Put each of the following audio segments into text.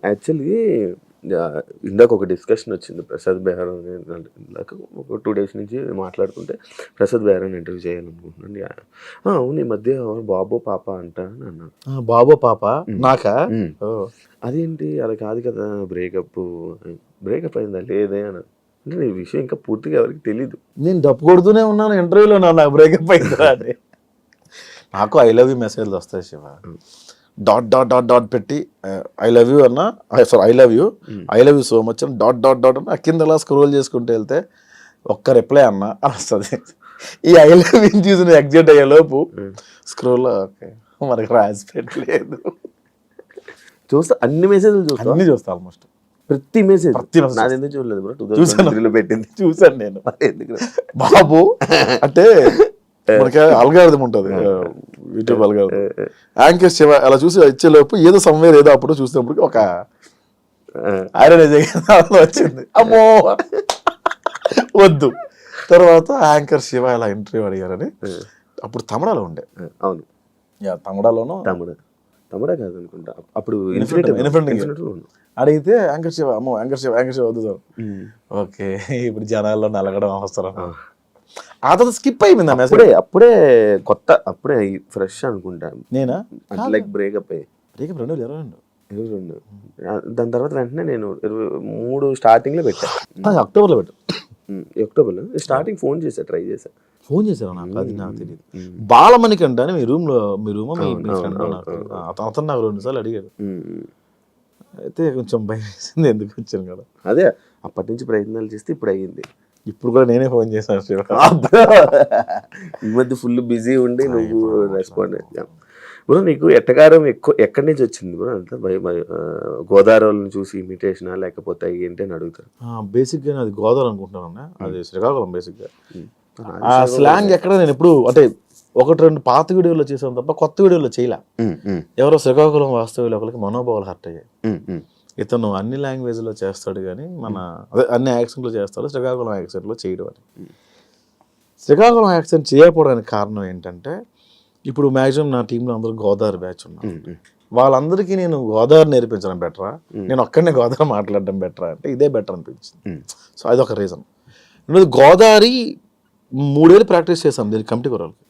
Actually ఇందాక ఒక discussion వచ్చింది ప్రసాద్ బెహ్రా ఇందాక ఒక 2 days నుంచి మాట్లాడుకుంటే ప్రసాద్ బెహ్రాని ఇంటర్వ్యూ చేయాలనుకుంటున్నాను. అవును ఈ మధ్య బాబో పాప అంట అని అన్నాడు. బాబో పాప నాకా? అదేంటి అలా కాదు కదా, బ్రేకప్ అయిందా లేదే అని అంటే ఈ విషయం ఇంకా పూర్తిగా ఎవరికి తెలీదు. నేను డప్పు కొడుతూనే ఉన్నాను ఇంటర్వ్యూలో, నాకు బ్రేకప్ అయిందా అని. నాకు ఐ లవ్ యూ మెసేజ్లు వస్తాయి Shiva, dot dot dot dot పెట్టి ఐ లవ్ యూ అన్న, sorry I love you so much అని డాట్ డాట్ డాట్ అన్న కింద అలా స్క్రోల్ చేసుకుంటూ వెళ్తే ఒక్క రిప్లై అన్న అని వస్తుంది. ఈ ఐ లవ్ యూ చూసిన ఎగ్జిట్ అయ్యే లోపు స్క్రోల్ ఓకే మనకి రాసి పెట్టలేదు. చూస్తా అన్ని మెసేజ్లు చూస్తా, అన్ని చూస్తా ఆల్మోస్ట్ ప్రతి మెసేజ్. ప్రతి message. నాది ఎందుకు చూడలేదు బ్రో, చూసాను. 2023లో పెట్టింది చూసాను నేను. ఎందుకు బాబు అంటే మనకి అల్గారిథం ఉంటుంది యూట్యూబ్ అల్గారిథం, యాంకర్ శివ అలా చూసి వచ్చేలోపు ఏదో సమ్వేర్ ఏదో అప్పుడు చూసినప్పుడు ఒక ఐరన్ వచ్చింది, అమ్మో వద్దు. తర్వాత యాంకర్ శివ ఇలా ఇంటర్వ్యూ అడిగారని అప్పుడు తమిళలో ఉండే. అవును తమిళలోనూ తమిళ కాదు అనుకుంటా అప్పుడు అడిగితే యాంకర్ శివ, అమ్మో యాంకర్ శివ వద్దు సార్. ఓకే ఇప్పుడు జనాల్లో నలగడం అవసరం. ఆ తర్వాత స్కిప్ అయిపోయింది ఆ మెసేజ్. అప్పుడే కొత్త, అప్పుడే ఫ్రెష్ అనుకుంటా నేనా లైక్ బ్రేకప్ 2022. దాని తర్వాత వెంటనే నేను 23 స్టార్టింగ్ లో పెట్టాను. అక్టోబర్లో పెట్టాను. అక్టోబర్లో స్టార్టింగ్ ఫోన్ చేశా, ట్రై చేశా. ఫోన్ చేశారు నాకు, అది నాకు తెలియదు. బాలమణికంట అని మీ రూమ్ మీ ఫ్రెండ్ అతను నాకు 2 సార్లు అడిగాడు. అయితే కొంచెం భయం వేసింది ఎందుకు వచ్చాను కదా. అదే అప్పటి నుంచి ప్రయత్నాలు చేస్తే ఇప్పుడు అయ్యింది. ఇప్పుడు కూడా నేనే ఫోన్ చేశాను శివ. ఈ మధ్య ఫుల్ బిజీ ఉండి నువ్వు రెస్పాండ్ బ్రో. నీకు ఎట్టకారం ఎక్కడి నుంచి వచ్చింది బ్రో? అంతా గోదావరిని చూసి ఇమిటేషనా లేకపోతే ఏంటి అని అడుగుతారు. బేసిక్గా అది గోదావరి అనుకుంటున్నాను, అది శ్రీకాకుళం. బేసిక్గా ఆ స్లాంగ్ ఎక్కడ నేను ఎప్పుడు అంటే 1-2 పాత వీడియోలో చేసాను తప్ప కొత్త వీడియోలో చేయలే. ఎవరో శ్రీకాకుళం వాస్తవ్యులు ఒకరికి మనోభావాలు హర్ట్ అయ్యాయి. ఇతను అన్ని లాంగ్వేజ్లో చేస్తాడు కానీ అదే అన్ని యాక్సెంట్లో చేస్తాడు, శ్రీకాకుళం యాక్సెంట్లో చేయడం అని. శ్రీకాకుళం యాక్సెంట్ చేయకపోవడానికి కారణం ఏంటంటే ఇప్పుడు మ్యాక్సిమం నా టీంలో అందరూ గోదావరి బ్యాచ్ ఉన్నారు. వాళ్ళందరికీ నేను గోదావరి నేర్పించడం బెటరా, నేను ఒక్కడనే గోదావరి మాట్లాడడం బెటరా అంటే ఇదే బెటర్ అనిపించింది. సో అదొక రీజన్. రెండోది గోదావరి 3 ఏళ్ళు ప్రాక్టీస్ చేశాను దీనికి కమిటీ కురాలకి.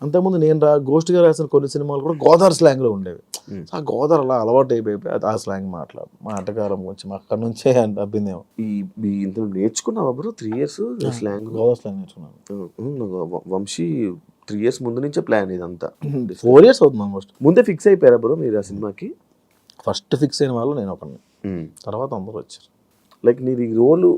అంతకుముందు నేను గోష్ఠిగా రాసిన కొన్ని సినిమాలు కూడా గోదావరి స్లాంగ్లో ఉండేవి. ఆ గోదావరి అలా అలవాటు అయిపోయి ఆ స్లాంగ్ మా ఆటగారం కొంచెం అక్కడి నుంచే అబ్బిందేమో. ఇందులో నేర్చుకున్నావా bro 3 years slang? Godavari slang నేర్చుకున్నాను. వంశీ 3 years ముందు నుంచే ప్లాన్ ఇదంతా. 4 years అవుతుంది ఆల్మోస్ట్. ముందే ఫిక్స్ అయిపోయారా బ్రో మీరు ఆ సినిమాకి? ఫస్ట్ ఫిక్స్ అయిన వాళ్ళు నేను ఒకరిని, తర్వాత అందరూ వచ్చారు. లైక్ నీది రోలు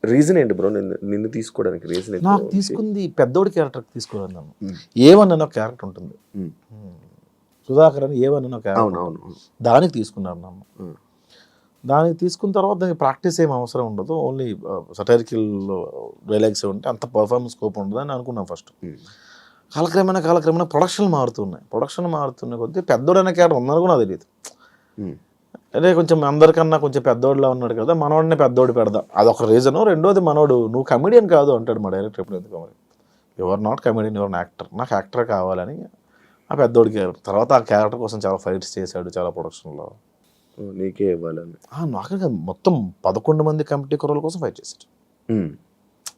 రీజన్ ఏంటి బ్రో నిన్ను తీసుకోవడానికి? రీజన్ నాకు తీసుకుంది పెద్దోడి క్యారెక్టర్ తీసుకోవాలి. నన్ను ఏవన్ ఒక క్యారెక్టర్ ఉంటుంది, సుధాకర్ అని ఏవన్ ఒక క్యారెక్టర్, దానికి తీసుకున్నారు నన్ను. దానికి తీసుకున్న తర్వాత దానికి ప్రాక్టీస్ ఏం అవసరం ఉండదు, ఓన్లీ సటైరికల్ డైలాగ్స్ ఉంటే అంత పర్ఫార్మెన్స్ స్కోప్ ఉండదు అని అనుకున్నాను ఫస్ట్. కాలక్రమేణా ప్రొడక్షన్ మారుతున్న కొద్దీ పెద్దోడైన క్యారెక్టర్ ఉందని కూడా నాకు తెలియదు. అదే కొంచెం అందరికన్నా కొంచెం పెద్దోడిలా ఉన్నాడు కదా, మనోడిని పెద్దోడు పెడదాం, అదొక రీజను. రెండోది మనోడు నువ్వు కమెడియన్ కాదు అంటాడు మా డైరెక్టర్ ఎప్పుడు. ఎందుకు your not comedian, your actor, నాకు యాక్టర్ కావాలని ఆ పెద్దోడి క్యారెక్టర్. తర్వాత ఆ క్యారెక్టర్ కోసం చాలా ఫైట్స్ చేశాడు, చాలా ప్రొడక్షన్లో. నీకే ఇవ్వాలని నాకే మొత్తం 11 మంది కమిటీ కుర్రల కోసం ఫైట్ చేశాడు.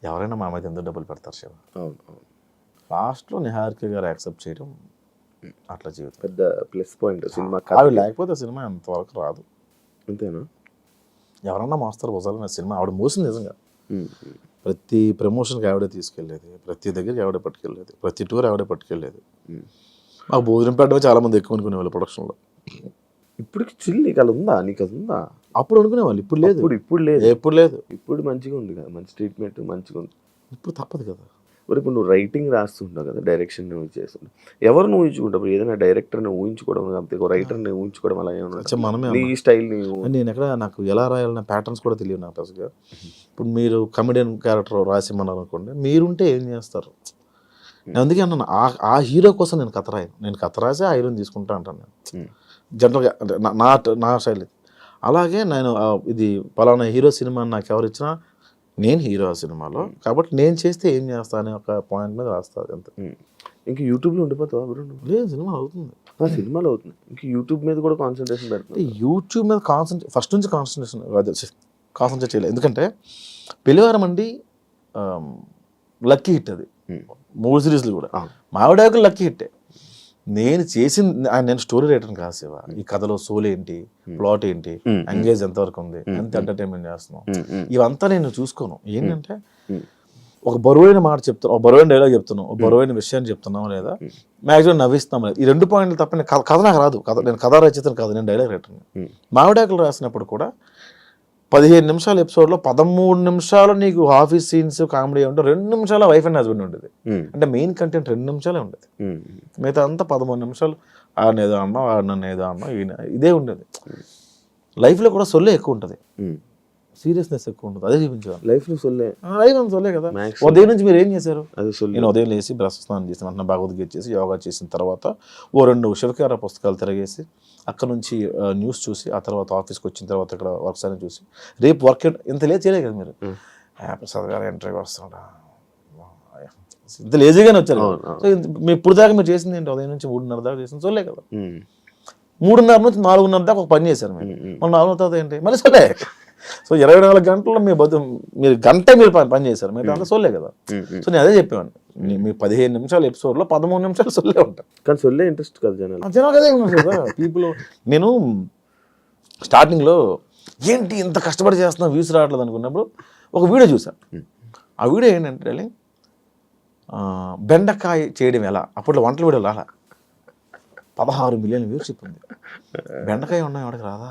ఎవరైనా మా మీద ఎందుకు డబ్బులు పెడతారు శివ? లాస్ట్లో నిహారిక గారు యాక్సెప్ట్ చేయడం అట్లా జీవితం పెద్ద ప్లస్ పాయింట్ సినిమా. అవి లేకపోతే సినిమా ఎంతవరకు రాదు. అంతేనా? ఎవరన్నా మోస్తారు భుజాలు సినిమా. ఆవిడ మోసింది నిజంగా. ప్రతి ప్రమోషన్కి ఆవిడే తీసుకెళ్ళేది, ప్రతి దగ్గరికి ఆవిడే పట్టుకెళ్ళేది, ప్రతి టూర్ ఆవిడే పట్టుకెళ్ళేది. మాకు భోజనం పెట్టడమే చాలా మంది ఎక్కువ అనుకునేవాళ్ళు ప్రొడక్షన్లో. ఇప్పటికి చిల్ నీకు అది ఉందా? నీకు అది ఉందా? అప్పుడు అనుకునేవాళ్ళు, ఇప్పుడు లేదు. ఇప్పుడు లేదు. ఇప్పుడు మంచిగా ఉంది కదా, మంచి ట్రీట్మెంట్ మంచిగా ఉంది. ఇప్పుడు తప్పదు కదా. మరి ఇప్పుడు నువ్వు రైటింగ్ రాస్తుంటావు కదా, డైరెక్షన్ నువ్వు చేస్తుంటావు, ఎవరు నువ్వు ఊహించుకుంటావు? ఏదైనా డైరెక్టర్ని ఊహించుకోవడం కాకపోతే రైటర్ని ఊహించుకోవడం అలా ఏమన్నా మనమే నీ స్టైల్? నేను ఎక్కడ నాకు ఎలా రాయాలన్న ప్యాటర్న్స్ కూడా తెలియదు నాకు అసలుగా. ఇప్పుడు మీరు కమెడియన్ క్యారెక్టర్ రాసిమన్నారు అనుకోండి, మీరుంటే ఏం చేస్తారు? నేను అందుకే అన్నాను ఆ హీరో కోసం నేను కథ రాయను. నేను కథ రాసి ఆ హీరోని తీసుకుంటా అంటాను నేను జనరల్గా, అంటే నా స్టైల్ ఇది. అలాగే నేను ఇది పలానా హీరో సినిమా నాకు ఎవరు ఇచ్చినా నేను హీరో ఆ సినిమాలో, కాబట్టి నేను చేస్తే ఏం చేస్తా అనే ఒక పాయింట్ మీద రాస్తుంది అంతే. ఇంకా యూట్యూబ్లో ఉండిపోతావా? లేదు, సినిమా అవుతుంది. సినిమాలు అవుతున్నాయి, ఇంకా యూట్యూబ్ మీద కూడా కాన్సన్ట్రేషన్ పెడుతుంది. యూట్యూబ్ మీద ఫస్ట్ నుంచి కాన్సన్ట్రేట్ చేయలేదు. ఎందుకంటే పెళ్లివారం అండి లక్కీ హిట్, అది 3 సిరీస్లు కూడా. మావిడాకులు లక్కీ హిట్టే. నేను నేను స్టోరీ రైటర్ కాదు శివ. ఈ కథలో సోల్ ఏంటి, ప్లాట్ ఏంటి, ఎంగేజ్ ఎంతవరకు ఉంది, ఎంత ఎంటర్టైన్మెంట్ చేస్తున్నాం, ఇవంతా నేను చూసుకోను. ఏంటంటే ఒక బరువైన మాట చెప్తున్నాం, ఒక బరువైన డైలాగ్ చెప్తున్నాం, ఒక బరువైన విషయాన్ని చెప్తున్నాం, లేదా మ్యాక్సిమం నవ్విస్తాం లేదు. ఈ 2 పాయింట్లు తప్ప కథ నాకు రాదు. నేను కథ రచయితను కాదు, నేను డైలాగ్ రైటర్ని. మావిడాకులు రాసినప్పుడు కూడా 15 నిమిషాల ఎపిసోడ్లో 13 నిమిషాలు నీకు ఆఫీస్ సీన్స్ కామెడీ ఉంటే 2 నిమిషాల వైఫ్ అండ్ హస్బెండ్ ఉండేది. అంటే మెయిన్ కంటెంట్ 2 నిమిషాలే ఉండేది. మిగతా అంతా 13 నిమిషాలు ఆడిన ఏదో అన్నా, ఆడిన ఏదో అన్నా, ఇదే ఉండేది. లైఫ్లో కూడా సొల్లే ఎక్కువ ఉంటుంది, సీరియస్నెస్ ఎక్కువ ఉంటుంది. అదే చూపించాలి లైఫ్లో సొల్లే. లైఫ్ అంత సొల్లే కదా. ఉదయం నుంచి మీరు ఏం చేశారు? నేను ఉదయం లేచి బ్రష్ స్నానం చేసిన వెంటనే భగవద్గీత చేసి యోగా చేసిన తర్వాత 2 శివకార పుస్తకాలు తిరగేసి అక్కడ నుంచి న్యూస్ చూసి, ఆ తర్వాత ఆఫీస్కి వచ్చిన తర్వాత ఇక్కడ వర్క్స్ అని చూసి, రేపు వర్క్ ఇంత లేట్ చేయలేదు కదా మీరు. ప్రసాద్ గారు ఇంటర్వ్యూకి వస్తున్నాడా, ఇంత లేజీగానే వచ్చారు. సో ఇప్పుడు దాకా మీరు చేసింది ఏంటి? ఉదయం నుంచి 3:30 దాకా చేసింది సొల్లే కదా. 3:30 నుంచి 4:30 దాకా ఒక పని చేశారు మీరు. మళ్ళీ 4 తర్వాత ఏంటి మళ్ళీ సొల్లే. సో 24 గంటల్లో మీరు గంట మీరు పని చేశారు, మీరు అంతా సొల్లే కదా. సో నేను అదే చెప్పేవాడిని, మీ 15 నిమిషాల ఎపిసోడ్లో 13 నిమిషాలు సొల్లే ఉంటాయి. కానీ సొల్లే ఇంట్రెస్ట్ కదా జనాలు. జనాలు అదే ఉన్నారు కదా పీపుల్. నేను స్టార్టింగ్లో ఏంటి ఇంత కష్టపడి చేస్తున్నా వ్యూస్ రావట్లేదు అనుకున్నప్పుడు ఒక వీడియో చూసాను. ఆ వీడియో ఏంటంటే బెండకాయ చేయడం ఎలా. అప్పట్లో వంటల వీడియో రాలా. 16 మిలియన్ వ్యూషిప్ ఉంది. బెండకాయ ఉన్నాయి వాడికి రాదా.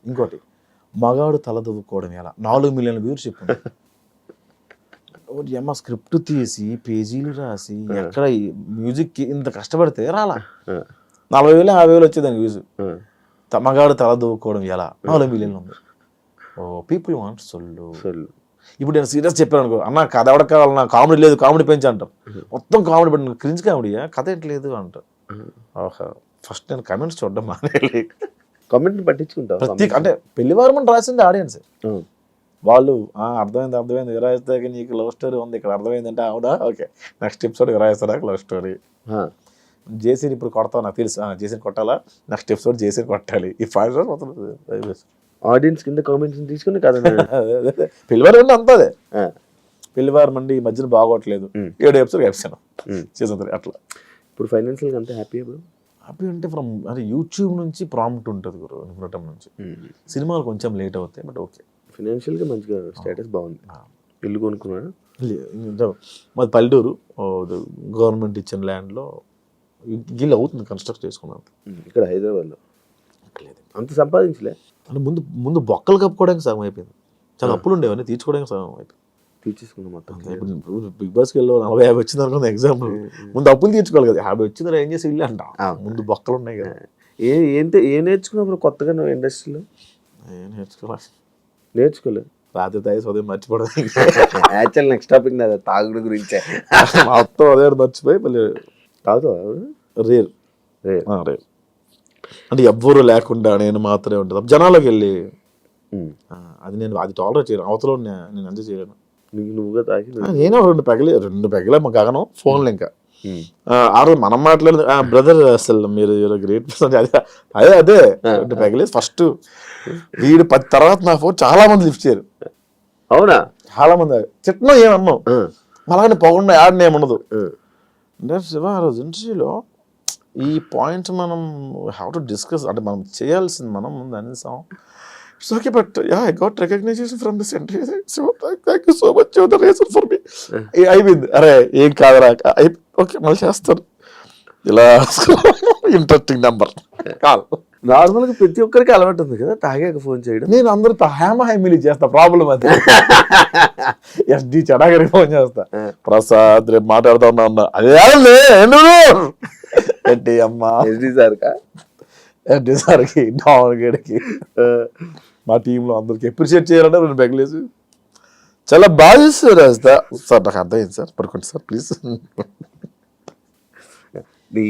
ఇంకోటి మగాడు తల దువ్వుకోవడం ఎలా, 4 మిలియన్ వ్యూషిప్ ఉంది. అమ్మ స్క్రిప్ట్ తీసి పేజీలు రాసి ఎక్కడ మ్యూజిక్ ఇంత కష్టపడితే రాలా. 40,000 50,000 వచ్చేదానికి వ్యూస్. మగాడు తల దువ్వుకోవడం ఎలా 4 మిలియన్లు ఉంది. పీపుల్ వాంట్ సొల్లు. ఇప్పుడు నేను సీరియస్ చెప్పాను అనుకో, అన్న కథ ఎవడ కావాలన్నా, కామెడీ లేదు, కామెడీ పెంచి అంటారు. మొత్తం కామెడీ పెట్టిన క్రింజ్ కామెడీయా, కథ ఏంటి లేదు అంటారు. ఫస్ట్ నేను కమెంట్స్ చూడడం మానేయాలి. కమెంట్ పట్టించుకుంటా అంటే పెళ్లివారం అని రాసింది ఆడియన్స్. వాళ్ళు అర్థమైంది విరాయిస్తాకి నీకు లవ్ స్టోరీ ఉంది ఇక్కడ, అర్థమైందంటే అవునా ఓకే నెక్స్ట్ ఎపిసోడ్ విరాయిస్తారా లవ్ స్టోరీ. జేసీని ఇప్పుడు కొడతావు నాకు తెలుసు, జేసీని కొట్టాలా, నెక్స్ట్ ఎపిసోడ్ జేసీని కొట్టాలి. ఈ 5 రోజులు మొత్తం ఆడియన్స్ కింద కామెంట్స్ తీసుకుని కదా. పెళ్లివారం అంతా అదే. పెళ్లివారం అండి ఈ మధ్యన బాగోట్లేదు, 7 ఎపిసోడ్ వేసాను సీజన్ 3 అట్లా. ఇప్పుడు ఫైనాన్షియల్గా అంతా హ్యాపీ అంటే అంటే యూట్యూబ్ నుంచి ప్రాంప్ట్ ఉంటుంది గురు, ఇవ్వటం నుంచి. సినిమాలు కొంచెం లేట్ అవుతాయి బట్ ఓకే. ఫైనాన్షియల్గా మంచిగా స్టేటస్ బాగుంది. ఇల్లు కొనుక్కున్నాడు మాది పల్లెటూరు, గవర్నమెంట్ ఇచ్చిన ల్యాండ్లో గిల్లు అవుతుంది కన్స్ట్రక్ట్ చేసుకున్నాను. ఇక్కడ హైదరాబాద్లో లేదు అంత సంపాదించలే. అంటే ముందు బొక్కలు కప్పుకోవడానికి సగం అయిపోయింది. చాలా అప్పులు ఉండేవన్నీ తీర్చుకోవడానికి సగం అయిపోయింది. తీర్చేసుకున్నాం మొత్తం. ఇప్పుడు బిగ్ బాస్కి వెళ్ళి 40-50 వచ్చింది అనుకుంది ఎగ్జాంపుల్. ముందు అప్పులు తీర్చుకోవాలి కదా. 50 వచ్చింది ఏం చేసి ఇల్లు అంట, ముందు బొక్కలు ఉన్నాయి కదా. ఏ నేర్చుకున్నప్పుడు కొత్తగా నువ్వు ఇండస్ట్రీలో నేర్చుకోలేదు. రాత్రి తాగి ఉదయం మర్చిపోవడం. యాక్చువల్ నెక్స్ట్ టాపిక్ నాది తాగుడు గురించే. మొత్తం అదే మర్చిపోయి మళ్ళీ తాగుతావు. రేర్ అంటే ఎవ్వరు లేకుండా నేను మాత్రమే ఉంటుంది జనాలకు వెళ్ళి. అది నేను అది టాలరేట్ చేయను, అవతల నేను ఎంజాయ్ చేయలేను. నువ్వుగా తాగి నేను 2 పెగలే మా గగనం ఫోన్లు. ఇంకా ఆ రోజు మనం మాట్లాడదు బ్రదర్ అసలు మీరు గ్రేట్ పర్సన్. అదే 2 పెగలే ఫస్ట్. వీడు 10 తర్వాత నా ఫోన్ చాలా మంది లిఫ్ట్ చేయరు. అవునా? చాలా మంది తిట్టడం ఏమన్నావు మళ్ళీ పొగండా యాడ్ని ఏముండదు. అంటే శివ ఆ రోజు ఇంటర్వ్యూలో ఈ పాయింట్స్ మనం హ్యావ్ టు డిస్కస్. అంటే మనం చేయాల్సింది మనం ముందు అనేసాం. It's okay, but yeah, I got recognition from the center. So thank you so much. You're the reason for me. అయిపోయింది. అరే ఏం కాదురా, ఓకే మళ్ళీ చేస్తాను. ఇలా ఇంట్రెస్టింగ్ నెంబర్ కాల్. నార్మల్గా ప్రతి ఒక్కరికి అలవాటు ఉంది కదా తాగాక ఫోన్ చేయడం. నేను అందరితో హ్యామీ చేస్తా. ప్రాబ్లం అది ఎస్డి చడాగరికి ఫోన్ చేస్తా. ప్రసాద్ రేపు మాట్లాడుతా ఉన్నా. అదే ఏంటి అమ్మా ఎస్డి సార్కి డాన్ గడికి మా టీంలో అందరికి అప్రిషియేట్ చేయాలంటే 2 పెగలేసి చాలా బాగా చేస్తారు. రాస్తా సార్ నాకు అర్థమైంది సార్, పడుకోండి సార్ ప్లీజ్. నీ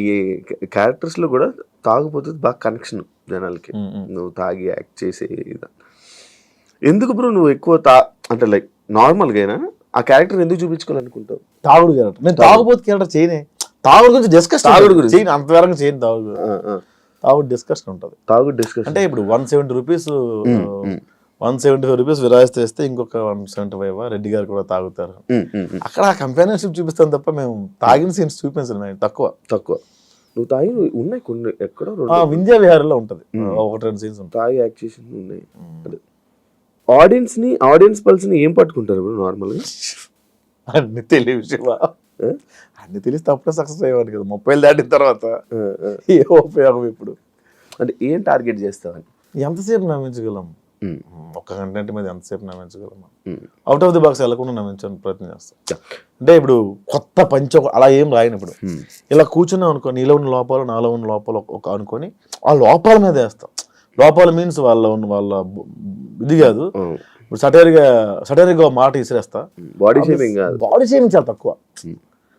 క్యారెక్టర్స్లో కూడా తాగుపోతుంది బాగా కనెక్షన్ జనాలకి. నువ్వు తాగి యాక్ట్ చేసే ఎందుకు బ్రో నువ్వు ఎక్కువ అంటే లైక్ నార్మల్గా ఆ క్యారెక్టర్ ఎందుకు చూపించుకోవాలనుకుంటావు? తాగుడు క్యారెక్టర్. నేను తాగుబోతు క్యారెక్టర్ చేయనే. తాగుడు గురించి డిస్కషన్, తాగుడు గురించి. చేయను అంతవరకు చేయను. తాగుడు డిస్కషన్ ఉంటుంది. తాగుడు డిస్కషన్ అంటే ఇప్పుడు 170 రూపీస్ 175 రూపీస్ విరాయిస్తే ఇస్తే ఇంకొక 175 రెడ్డి గారు కూడా తాగుతారు. అక్కడ కంపానియన్షిప్ చూపిస్తాం తప్ప మేము తాగిన సీన్స్ చూపించడం తక్కువ. నువ్వు తాగి ఉన్నాయి కొన్ని ఎక్కడో వింధ్యా విహారంలో ఉంటుంది 1-2 సీన్స్ ఉంటాయి. తాగి యాక్ట్ చేసి ఉన్నాయి. ఆడియన్స్ పల్స్ ని ఏం పట్టుకుంటారు ఇప్పుడు నార్మల్ గా? అన్ని తెలియదు, అన్ని తెలిసి తప్పుడే సక్సెస్ అయ్యేవాడు కదా. 30 దాటిన తర్వాత ఏ ఉపయోగం ఇప్పుడు? అంటే ఏం టార్గెట్ చేస్తావని? ఎంతసేపు నమ్మించగలం? ఒక్క కంటెంట్ మీద ఎంతసేపు నమ్మించగలం? అవుట్ ఆఫ్ ది బాక్స్ వెళ్ళకుండా నమ్మించడానికి ప్రయత్నం చేస్తాం. అంటే ఇప్పుడు కొత్త అలా ఏం రాయను. ఇప్పుడు ఇలా కూర్చున్నాం అనుకో, నీలో ఉన్న లోపాలు నాలో ఉన్న లోపాలు ఒక అనుకొని ఆ లోపాల మీద వేస్తాం. లోపాలు మీన్స్ వాళ్ళ ఇది కాదు. ఇప్పుడు సటైర్గా మాట ఇసిరేస్తా. బాడీ షేమింగ్ చాలా తక్కువ.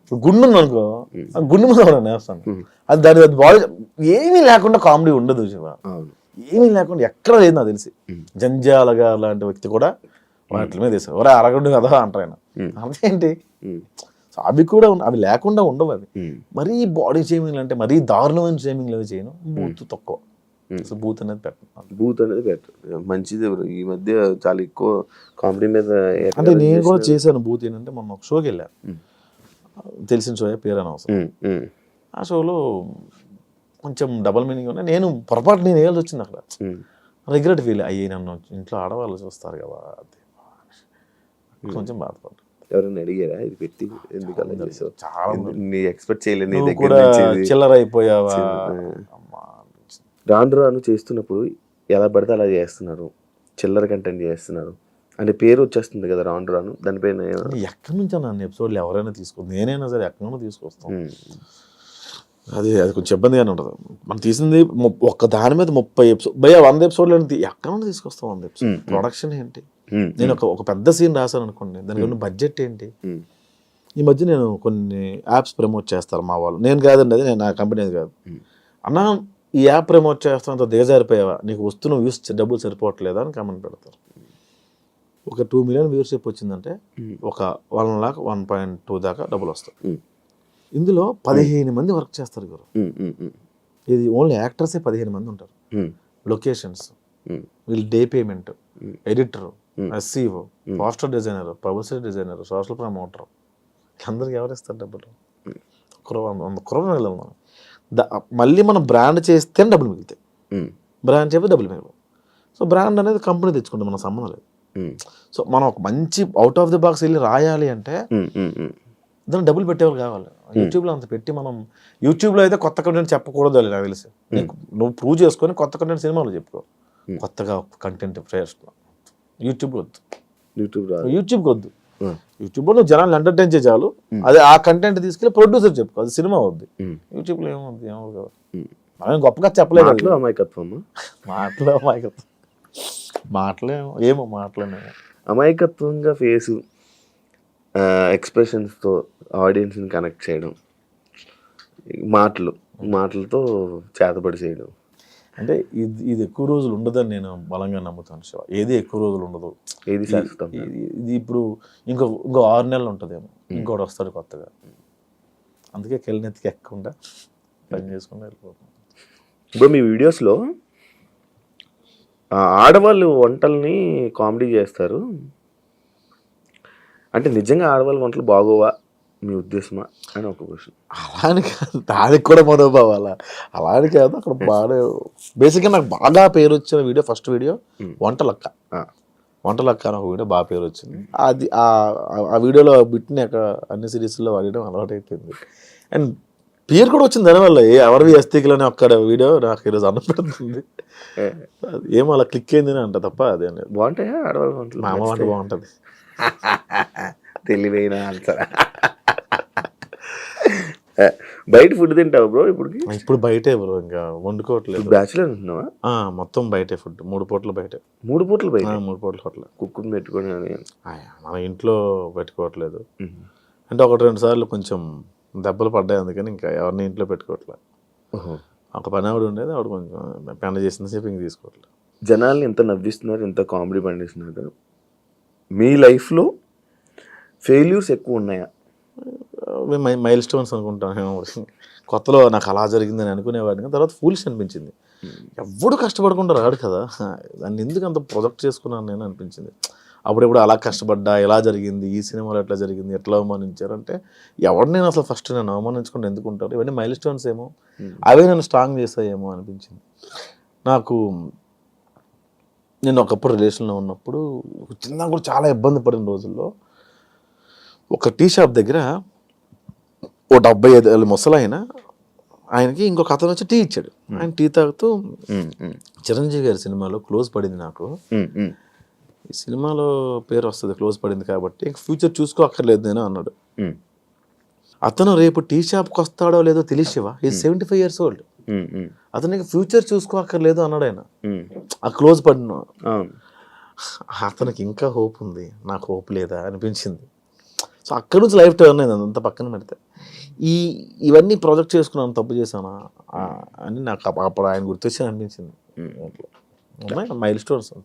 ఇప్పుడు గుండు ఉంది అనుకో, గుండు మీద వేస్తాను. అది దాని బాడీ ఏమీ లేకుండా కామెడీ ఉండదు శివ. ఏమీ లేకుండా ఎక్కడ లేదు నాకు తెలిసి. జంజాలగా లాంటి వ్యక్తి కూడా వాటి మీద వేసారు. ఒరే అరగండు కదా అంటారు ఆయన. అదేంటి? అవి లేకుండా ఉండవు. అవి మరీ బాడీ షేమింగ్ అంటే మరీ దారుణమైన షేమింగ్ అవి చేయను. బూత్ తక్కువ. అసలు బూత్ అనేది పెట్టరు. మంచిది. ఈ మధ్య చాలా ఎక్కువ కామెడీ మీద. అంటే నేను కూడా చేశాను బూత్. ఏంటంటే మొన్న ఒక షోకి వెళ్ళాను, తెలిసిన షో, పేరు అనవసరం. ఆ షోలో కొంచెం డబల్ మీనింగ్ ఉన్నాయి. నేను పొరపాటు వేయాల్సి వచ్చింది అక్కడ. రిగ్రెట్ ఫీల్ అయ్యి నన్ను ఇంట్లో ఆడవాళ్ళు చూస్తారు కదా, కొంచెం బాధపడ్డా. ఎవరైనా అడిగారా ఇది పెట్టి ఎందుకలా చేసావు? చాలా ఎక్స్పెక్ట్ చేయలేదు. చిల్లర అయిపోయావా? రాను చేస్తున్నప్పుడు ఎలా పడితే అలా చేస్తున్నారు, చిల్లర కంటెంట్ చేస్తున్నారు అంటే పేరు వచ్చేస్తుంది కదా రాను. దానిపైన ఎక్కడి నుంచో నన్ను ఎపిసోడ్లు ఎవరైనా తీసుకో, నేనైనా సరే ఎక్కడి నుండి తీసుకొస్తాం. అది కొంచెం ఇబ్బందిగానే ఉంటుంది. మనం తీసింది ఒక్క దాని మీద 30 ఎపిసోడ్, 100 ఎపిసోడ్లు ఎక్కడ నుండి తీసుకొస్తాం? 100 ఎపిసోడ్ ప్రొడక్షన్ ఏంటి? నేను ఒక పెద్ద సీన్ రాశాను అనుకోండి, దానికి ఉన్న బడ్జెట్ ఏంటి? ఈ మధ్య నేను కొన్ని యాప్స్ ప్రమోట్ చేస్తారు మా వాళ్ళు. నేను కాదండి, అది నేను నా కంపెనీ కాదు. అన్నా ఈ యాప్ ప్రమోట్ చేస్తాను, అంత దిగజారిపోయావా, నీకు వస్తున్న వ్యూస్ డబ్బులు సరిపోవట్లేదా అని కామెంట్ పెడతారు. ఒక 2 మిలియన్ వ్యూవర్షిప్ వచ్చిందంటే ఒక 1 lakh 1.2 దాకా డబ్బులు వస్తాయి. ఇందులో 15 మంది వర్క్ చేస్తారు గురు. ఇది ఓన్లీ యాక్టర్సే 15 మంది ఉంటారు. లొకేషన్స్, వీళ్ళు day payment, editor, SCO, poster designer, publicity designer, social promoter, అందరికి ఎవరిస్తారు డబ్బులు? 100 crore వెళ్ళాలి మనం. మళ్ళీ మనం బ్రాండ్ చేస్తే డబ్బులు మిగులుతాయి, బ్రాండ్ చేస్తే డబ్బులు మిగలవు. సో బ్రాండ్ అనేది కంపెనీ తెచ్చుకుంటే మన సంబంధం లేదు. సో మనం ఒక మంచి అవుట్ ఆఫ్ ది బాక్స్ వెళ్ళి రాయాలి అంటే దాన్ని డబ్బులు పెట్టేవాళ్ళు కావాలి. యూట్యూబ్లో అంత పెట్టి మనం, యూట్యూబ్లో అయితే కొత్త కంటెంట్ చెప్పకూడదు అని నాకు తెలిసి. నువ్వు ప్రూవ్ చేసుకొని కొత్త కంటెంట్ సినిమాలో చెప్పుకో, కొత్తగా కంటెంట్ ఫ్రెష్. యూట్యూబ్లో వద్దు, యూట్యూబ్కి వద్దు. యూట్యూబ్లో నువ్వు జనాలు ఎంటర్టైన్ చేయాలి, అదే ఆ కంటెంట్ తీసుకెళ్ళి ప్రొడ్యూసర్ చెప్పుకో, అది సినిమా వద్దు. యూట్యూబ్లో ఏమవుద్ది? ఏమో కదా, మనం గొప్పగా చెప్పలేదు. అమాయకత్వంగా ఫేసు ఎక్స్ప్రెషన్స్తో ఆడియన్స్ని కనెక్ట్ చేయడం, మాటలతో చేతబడి చేయడం. అంటే ఇది ఎక్కువ రోజులు ఉండదని నేను బలంగా నమ్ముతాను శివ. ఏది ఎక్కువ రోజులు ఉండదు, ఏది శాశ్వతం. ఇది ఇప్పుడు ఇంకో 6 నెలలు ఉంటుందేమో, ఇంకోటి వస్తాడు కొత్తగా. అందుకే కెళ్ళనెత్తికి ఎక్కకుండా పని చేసుకుంటూ వెళ్ళిపోతాం. ఇప్పుడు మీ వీడియోస్లో ఆడవాళ్ళు వంటల్ని కామెడీ చేస్తారు అంటే నిజంగా ఆడవాళ్ళ వంటలు బాగోవా మీ ఉద్దేశమా అని ఒక క్వశ్చన్. అలాని కాదు, దానికి కూడా మనోభావాల అలాని కాదు. అక్కడ బాగా బేసిక్గా నాకు బాగా పేరు వచ్చిన వీడియో, ఫస్ట్ వీడియో వంటలక్క అని ఒక వీడియో బాగా పేరు వచ్చింది. అది ఆ వీడియోలో బిట్ని అక్కడ అన్ని సిరీస్లో వాడడం అలవాటు అయిపోయింది. అండ్ పేరు కూడా వచ్చింది దానివల్ల. ఎవరివి అస్థికులని ఒక్కడ వీడియో నాకు ఈరోజు అన్నం పెడుతుంది. ఏమో అలా క్లిక్ అయిందని అంట తప్ప అదే బాగుంటాయా ఆడవాళ్ళ వంటలు? మా అమ్మ వంట బాగుంటుంది. తెలివైన ఆన్సర్. బయట ఫుడ్ తింటావు బ్రో? ఇప్పుడు బయటే బ్రో, ఇంకా వండుకోవట్లేదు. బ్యాచులర్ ఉంటున్నావా? మొత్తం బయటే ఫుడ్, 3 పూటలు బయటే. 3 పూటలు బయట? 3 పూటలు హోటల్. కుక్కుని పెట్టుకొని మన ఇంట్లో పెట్టుకోవట్లేదు. అంటే 1-2 సార్లు కొంచెం దెబ్బలు పడ్డాయి, అందుకని ఇంకా ఎవరిని ఇంట్లో పెట్టుకోవట్లేదు. ఒక పని ఆవిడ ఉండేది, ఆవిడ కొంచెం పని చేసిన సేపు ఇంక తీసుకోవట్లేదు. జనాల్ని ఎంత నవ్విస్తున్నారు, ఎంత కామెడీ పండిస్తున్నారు. మీ లైఫ్లో ఫెయిల్యూర్స్ ఎక్కువ ఉన్నాయా? మైల్ స్టోన్స్ అనుకుంటాను. కొత్తలో నాకు అలా జరిగిందని అనుకునేవాడిని, తర్వాత ఫూలిష్ అనిపించింది. ఎవడు కష్టపడకుండా రాడు కదా, దాన్ని ఎందుకు అంత ప్రొజెక్ట్ చేసుకున్నాను నేను అనిపించింది. అప్పుడెప్పుడు అలా కష్టపడ్డా, ఎలా జరిగింది, ఈ సినిమాలో ఎట్లా జరిగింది, ఎట్లా అవమానించారంటే ఎవరు నేను అసలు ఫస్ట్ నేను అవమానించుకుంటే ఎందుకు ఉంటారు, ఇవన్నీ మైల్ స్టోన్స్ ఏమో, అవే నన్ను స్ట్రాంగ్ చేస్తాయేమో అనిపించింది నాకు. నేను ఒకప్పుడు రిలేషన్లో ఉన్నప్పుడు చిన్న కూడా చాలా ఇబ్బంది పడిన రోజుల్లో ఒక టీ షాప్ దగ్గర ఓ 75 ఏళ్ళ ముసలాయన, ఆయనకి ఇంకొక అతను వచ్చి టీ ఇచ్చాడు. ఆయన టీ తాగుతూ చిరంజీవి గారి సినిమాలో క్లోజ్ పడింది నాకు, ఈ సినిమాలో పేరు వస్తుంది క్లోజ్ పడింది కాబట్టి ఫ్యూచర్ చూసుకో అక్కర్లేదు నేను అన్నాడు. అతను రేపు టీ షాప్కి వస్తాడో లేదో తెలిసివా, ఈ 75 years old, అతనికి ఫ్యూచర్ చూసుకో అక్కర్లేదు అన్నాడు ఆయన. ఆ క్లోజ్ పడిన అతనికి ఇంకా హోప్ ఉంది, నాకు హోప్ లేదా అనిపించింది. సో అక్కడి నుంచి లైఫ్ టర్న్ అయింది. అంత పక్కన పెడితే ఇవన్నీ ప్రాజెక్ట్ చేసుకున్నాను, తప్పు చేశానా అని నాకు అప్పుడు ఆయన గుర్తొచ్చి అనిపించింది. Mile stones.